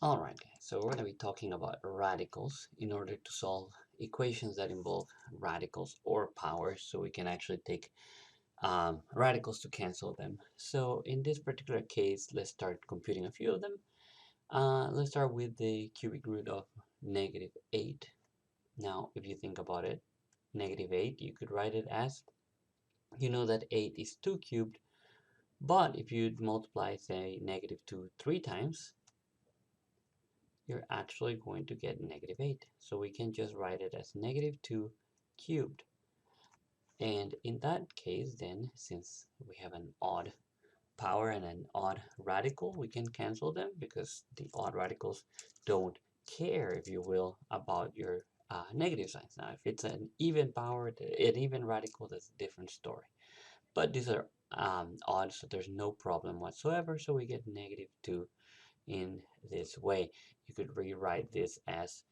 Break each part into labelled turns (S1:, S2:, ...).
S1: Alright guys, so we're going to be talking about radicals in order to solve equations that involve radicals or powers, so we can actually take radicals to cancel them. So in this particular case, let's start computing a few of them. Let's start with the cubic root of negative 8. Now if you think about it, negative 8, you could write it as, you know that 8 is 2 cubed, but if you multiply, say, negative 2 3 times, you're actually going to get negative 8. So we can just write it as negative 2 cubed. And in that case, then, since we have an odd power and an odd radical, we can cancel them because the odd radicals don't care, if you will, about your negative signs. Now, if it's an even power, an even radical, that's a different story. But these are odd, so there's no problem whatsoever. So we get negative 2 in this way. You could rewrite this as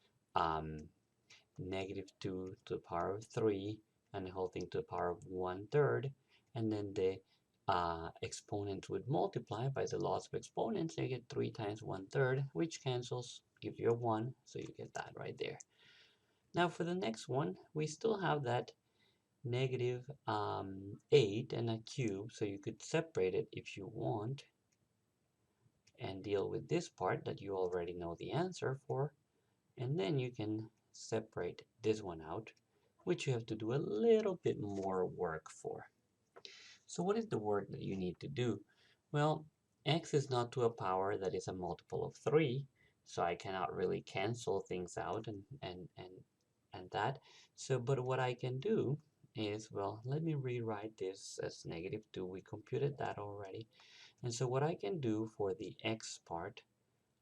S1: negative 2 to the power of 3 and the whole thing to the power of 1/3, and then the exponents would multiply by the laws of exponents. So you get 3 times 1/3, which cancels, gives you a 1, so you get that right there. Now for the next one, we still have that negative 8 and a cube, so you could separate it if you want and deal with this part that you already know the answer for, and then you can separate this one out, which you have to do a little bit more work for. So what is the work that you need to do? Well, x is not to a power that is a multiple of 3, so I cannot really cancel things out and that. So, but what I can do is, well, let me rewrite this as negative 2. We computed that already. And so what I can do for the x part,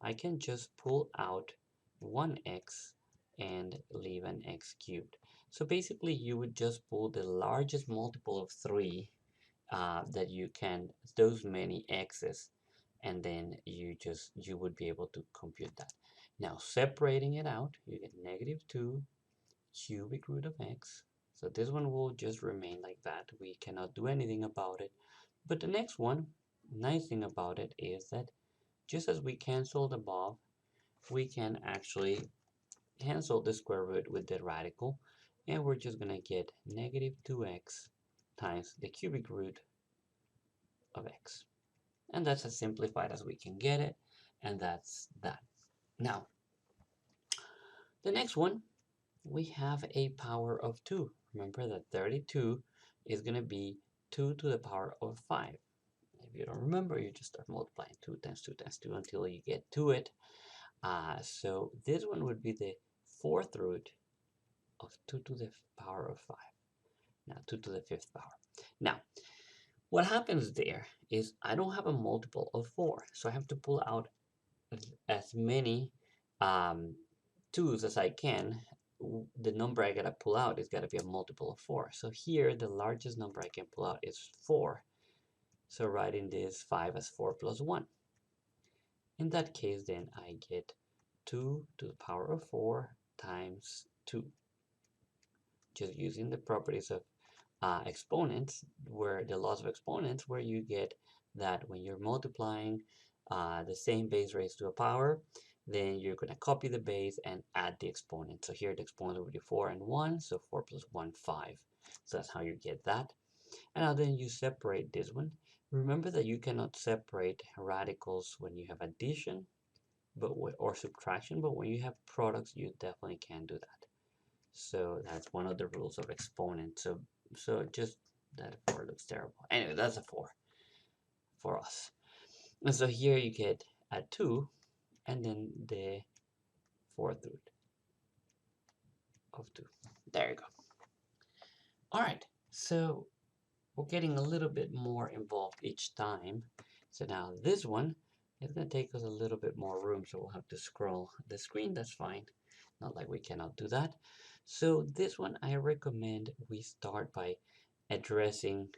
S1: I can just pull out one x and leave an x cubed. So basically you would just pull the largest multiple of 3 that you can, those many x's, and then you would be able to compute that. Now separating it out, you get negative 2 cubic root of x. So this one will just remain like that. We cannot do anything about it. But the next one, nice thing about it is that just as we canceled above, we can actually cancel the square root with the radical, and we're just going to get negative 2x times the cubic root of x. And that's as simplified as we can get it, and that's that. Now, the next one, we have a power of 2. Remember that 32 is going to be 2 to the power of 5. If you don't remember, you just start multiplying 2 times 2 times 2 until you get to it. So this one would be the fourth root of 2 to the power of 5. Now 2 to the fifth power. Now, what happens there is I don't have a multiple of 4, so I have to pull out as many 2's as I can. The number I gotta pull out is gotta be a multiple of 4. So here, the largest number I can pull out is 4. So writing this 5 as 4 plus 1. In that case, then I get 2 to the power of 4 times 2. Just using the properties of exponents, where the laws of exponents, where you get that when you're multiplying the same base raised to a power, then you're going to copy the base and add the exponent. So here the exponent will be 4 and 1, so 4 plus 1, 5. So that's how you get that. And now then you separate this one. Remember that you cannot separate radicals when you have addition or subtraction, but when you have products, you definitely can do that. So that's one of the rules of exponent. So just that 4 looks terrible. Anyway, that's a 4 for us. And so here you get a 2 and then the fourth root of 2. There you go. All right, so we're getting a little bit more involved each time. So now this one is going to take us a little bit more room, so we'll have to scroll the screen. That's fine. Not like we cannot do that. So this one, I recommend we start by addressing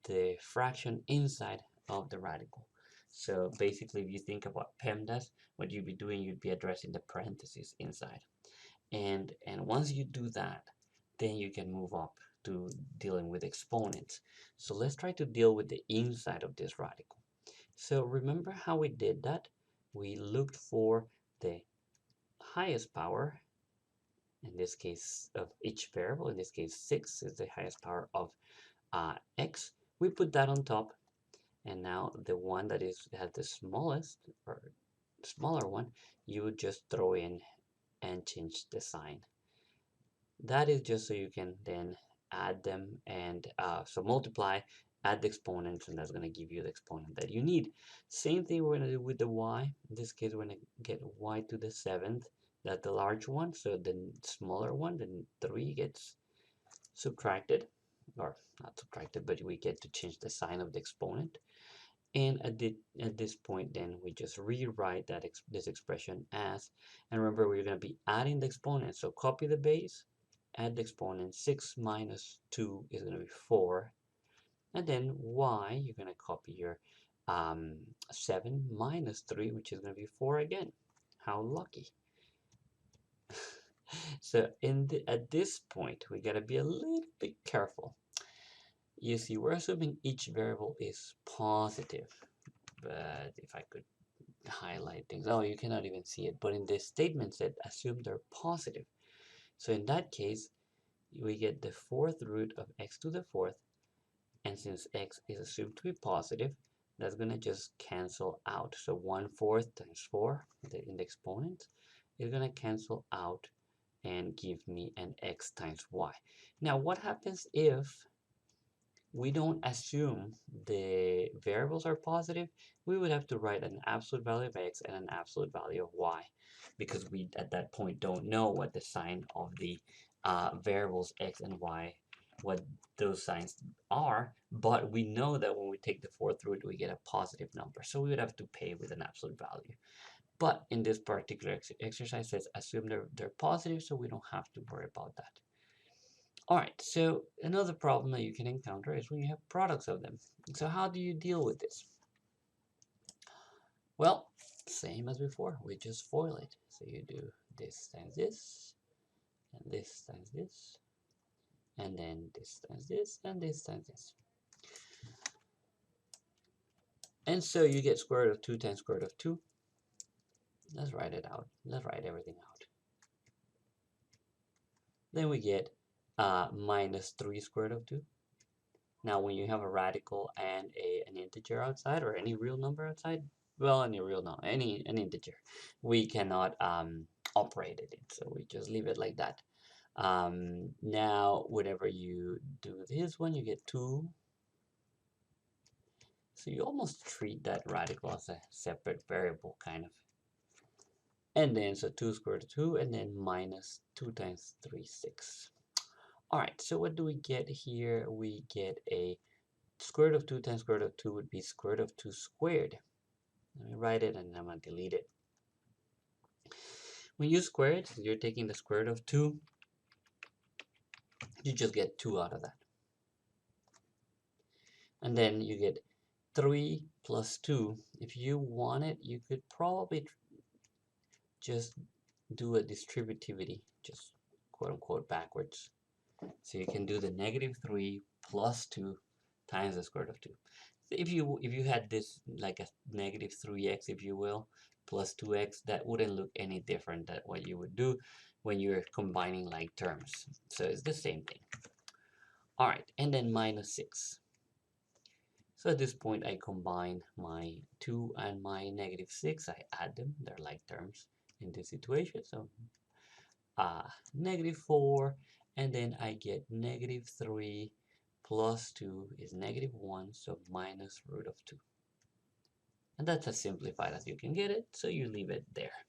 S1: the fraction inside of the radical. So basically, if you think about PEMDAS, what you'd be doing, you'd be addressing the parentheses inside. And once you do that, then you can move up to dealing with exponents. So let's try to deal with the inside of this radical. So remember how we did that? We looked for the highest power, in this case of each variable, in this case 6 is the highest power of x. We put that on top, and now the one that has the smallest or smaller one, you would just throw in and change the sign. That is just so you can then add them, and so multiply, add the exponents, and that's going to give you the exponent that you need. Same thing we're going to do with the y. In this case, we're going to get y to the 7th. That's the large one, so the smaller one, the 3, gets subtracted, or not subtracted, but we get to change the sign of the exponent. And at this point, then we just rewrite this expression as, and remember, we're going to be adding the exponent, so copy the base, add the exponent. 6 minus 2 is going to be 4, and then y, you're going to copy your 7 minus 3, which is going to be 4 again. How lucky. So at this point, we got to be a little bit careful. You see, we're assuming each variable is positive, but if I could highlight things, oh, you cannot even see it, but in the statements that assume they're positive. So in that case, we get the 4th root of x to the 4th, and since x is assumed to be positive, that's going to just cancel out. So 1/4 times 4 in the exponent is going to cancel out and give me an x times y. Now, what happens if we don't assume the variables are positive? We would have to write an absolute value of x and an absolute value of y, because we at that point don't know what the sign of the variables x and y, what those signs are, but we know that when we take the 4th root, we get a positive number, so we would have to pay with an absolute value. But in this particular exercise, it says assume they're positive, so we don't have to worry about that. All right, so another problem that you can encounter is when you have products of them. So how do you deal with this? Well, same as before, we just FOIL it. So you do this times this, and this times this, and then this times this, and this times this. And so you get square root of 2 times square root of 2. Let's write it out. Let's write everything out. Then we get minus 3 square root of 2. Now, when you have a radical and an integer outside, or any real number outside, well, any real number, any an integer, we cannot operate it, so we just leave it like that. Now, whenever you do this one, you get 2. So you almost treat that radical as a separate variable, kind of. And then, so 2 square root of 2, and then minus 2 times 3, 6. All right, so what do we get here? We get a square root of 2 times square root of 2 would be square root of 2 squared. Let me write it, and I'm going to delete it. When you square it, you're taking the square root of 2. You just get 2 out of that. And then you get 3 plus 2. If you want it, you could probably just do a distributivity, just quote unquote backwards. So you can do the negative 3 plus 2 times the square root of 2. So if you had this like a negative 3x, if you will, plus 2x, that wouldn't look any different than what you would do when you're combining like terms. So it's the same thing. All right, and then minus 6. So at this point, I combine my 2 and my negative 6. I add them. They're like terms in this situation. So negative 4, and then I get negative 3 plus 2 is negative 1, so minus root of 2. And that's as simplified as you can get it, so you leave it there.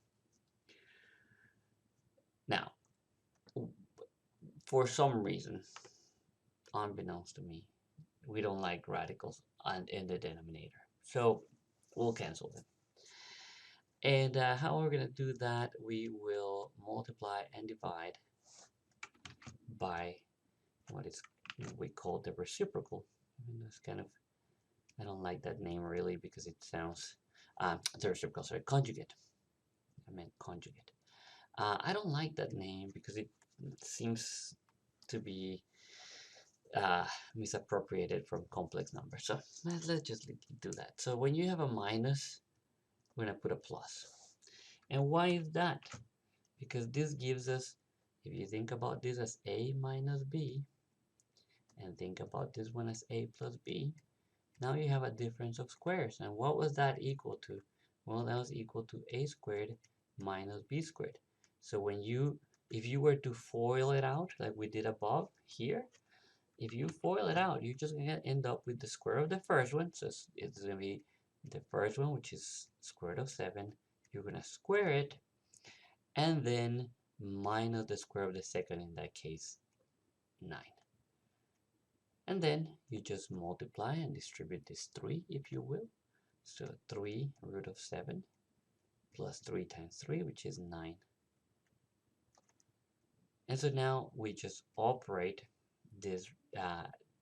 S1: Now, for some reason, unbeknownst to me, we don't like radicals in the denominator, so we'll cancel them. And how we're going to do that, we will multiply and divide by what is we call the reciprocal. That's kind of, I don't like that name really because it sounds, the reciprocal, sorry, conjugate. I meant conjugate. I don't like that name because it seems to be misappropriated from complex numbers. So let's just do that. So when you have a minus, we're going to put a plus. And why is that? Because this gives us, if you think about this as a minus b, and think about this one as a plus b, now you have a difference of squares. And what was that equal to? Well, that was equal to a squared minus b squared. So if you were to FOIL it out, like we did above here, if you FOIL it out, you're just gonna end up with the square of the first one. So it's gonna be the first one, which is square root of 7. You're gonna square it, and then minus the square of the second, in that case, 9. And then you just multiply and distribute this 3, if you will. So 3 root of 7 plus 3 times 3, which is 9. And so now we just operate this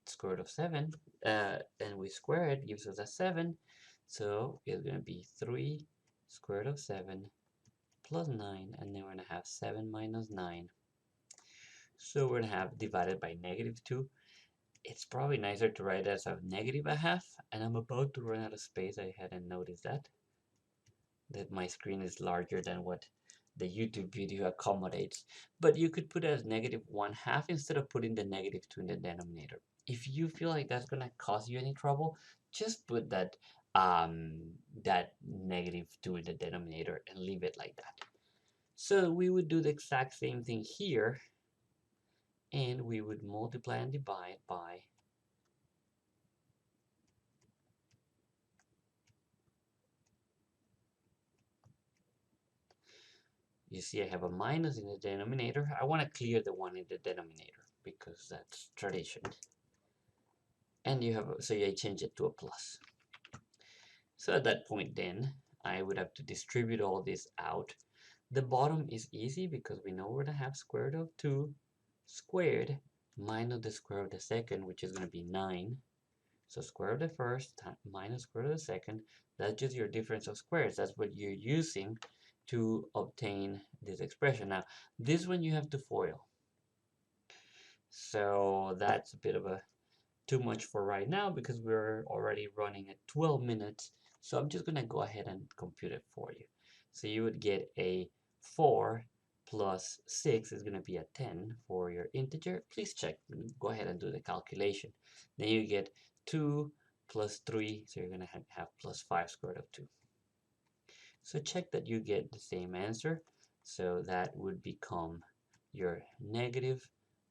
S1: square root of 7, and we square it, gives us a 7. So it's going to be 3 square root of 7 plus 9, and then we're going to have 7 minus 9. So we're going to have divided by -2. It's probably nicer to write as a -1/2, and I'm about to run out of space. I hadn't noticed that my screen is larger than what the YouTube video accommodates. But you could put it as -1/2 instead of putting the -2 in the denominator. If you feel like that's gonna cause you any trouble, just put that that -2 in the denominator and leave it like that. So we would do the exact same thing here, and we would multiply and divide by you see I have a minus in the denominator. I want to clear the 1 in the denominator because that's tradition. And you have, so I change it to a plus. So at that point then, I would have to distribute all this out. The bottom is easy because we know we're going to have square root of 2 squared minus the square of the second, which is going to be 9. So square root of the first minus square root of the second, that's just your difference of squares. That's what you're using to obtain this expression. Now, this one you have to FOIL. So that's a bit of a too much for right now because we're already running at 12 minutes. So I'm just going to go ahead and compute it for you. So you would get a 4 plus 6 is going to be a 10 for your integer. Please check. Go ahead and do the calculation. Then you get 2 plus 3. So you're going to have plus 5 square root of 2. So check that you get the same answer. So that would become your negative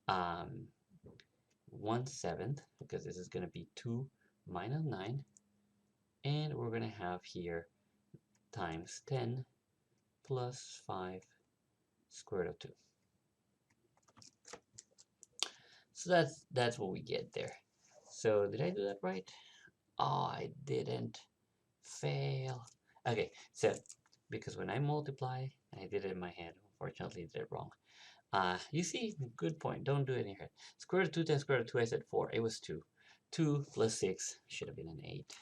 S1: 1/7, because this is going to be 2 minus 9, and we're going to have here times 10 plus 5 square root of 2. So that's what we get there. So did I do that right? Oh, I didn't. Fail. Okay, so because when I multiply, I did it in my head. Unfortunately, I did it wrong. You see, good point. Don't do it in your head. Square root of 2 times square root of 2, I said 4. It was 2. 2 plus 6 should have been an 8.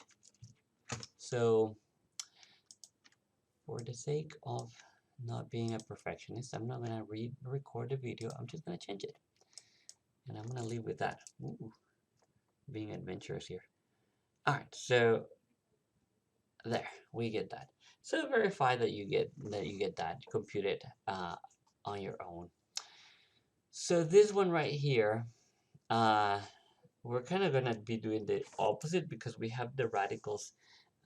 S1: So, for the sake of not being a perfectionist, I'm not going to record the video. I'm just going to change it. And I'm going to leave with that. Ooh, being adventurous here. Alright, so there, we get that. So verify that you get that, compute it on your own. So this one right here, we're kind of going to be doing the opposite because we have the radicals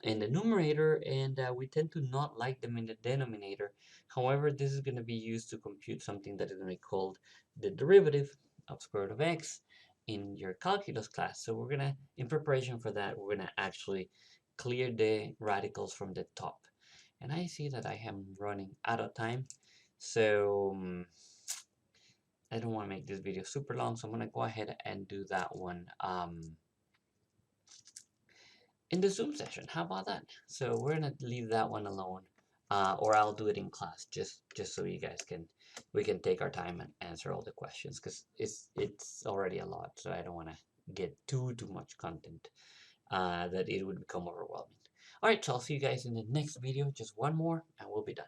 S1: in the numerator, and we tend to not like them in the denominator. However, this is going to be used to compute something that is going to be called the derivative of square root of x in your calculus class. So we're going to, in preparation for that, we're going to actually clear the radicals from the top. And I see that I am running out of time, so I don't want to make this video super long, so I'm going to go ahead and do that one in the Zoom session. How about that? So we're gonna leave that one alone, or I'll do it in class, just so you guys we can take our time and answer all the questions, because it's already a lot, so I don't want to get too much content that it would become overwhelming. All right, so I'll see you guys in the next video. Just one more, and we'll be done.